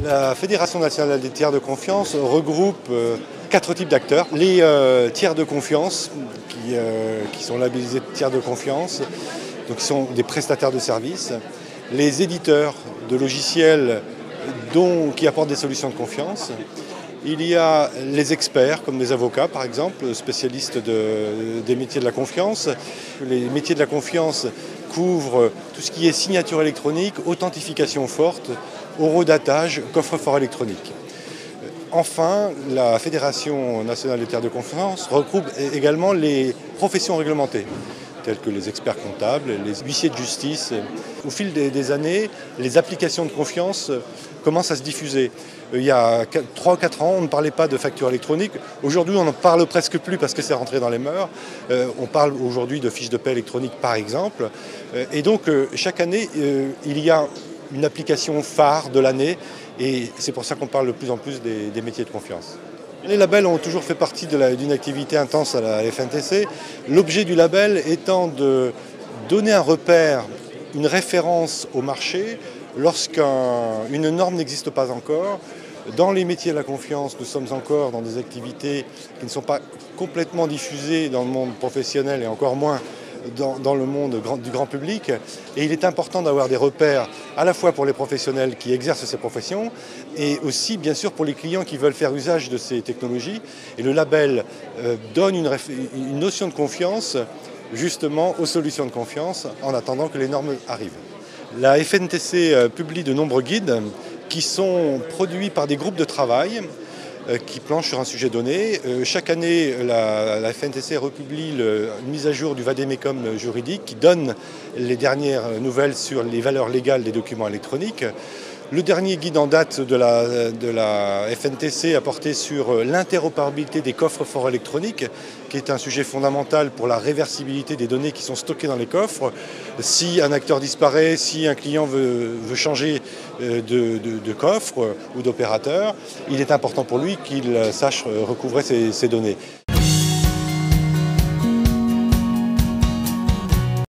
La Fédération nationale des tiers de confiance regroupe 4 types d'acteurs. Les tiers de confiance, qui sont labellisés tiers de confiance, donc qui sont des prestataires de services. Les éditeurs de logiciels qui apportent des solutions de confiance. Il y a les experts, comme des avocats par exemple, spécialistes des métiers de la confiance. Les métiers de la confiance couvrent tout ce qui est signature électronique, authentification forte, horodatage, coffre-fort électronique. Enfin, la Fédération nationale des tiers de confiance regroupe également les professions réglementées, telles que les experts comptables, les huissiers de justice. Au fil des années, les applications de confiance commencent à se diffuser. Il y a 3 ou 4 ans, on ne parlait pas de facture électronique. Aujourd'hui, on n'en parle presque plus parce que c'est rentré dans les mœurs. On parle aujourd'hui de fiches de paie électronique, par exemple. Et donc, chaque année, il y a une application phare de l'année. Et c'est pour ça qu'on parle de plus en plus des métiers de confiance. Les labels ont toujours fait partie d'une activité intense à la FNTC. L'objet du label étant de donner un repère, une référence au marché lorsqu'une norme n'existe pas encore. Dans les métiers de la confiance, nous sommes encore dans des activités qui ne sont pas complètement diffusées dans le monde professionnel et encore moins dans le monde du grand public. Et il est important d'avoir des repères à la fois pour les professionnels qui exercent ces professions et aussi bien sûr pour les clients qui veulent faire usage de ces technologies. Et le label donne une notion de confiance justement aux solutions de confiance en attendant que les normes arrivent. La FNTC publie de nombreux guides qui sont produits par des groupes de travail qui planchent sur un sujet donné. Chaque année, la FNTC republie une mise à jour du vade-mecum juridique qui donne les dernières nouvelles sur les valeurs légales des documents électroniques. Le dernier guide en date de la FNTC a porté sur l'interopérabilité des coffres-forts électroniques, qui est un sujet fondamental pour la réversibilité des données qui sont stockées dans les coffres. Si un acteur disparaît, si un client veut changer de coffre ou d'opérateur, il est important pour lui qu'il sache recouvrer ces données.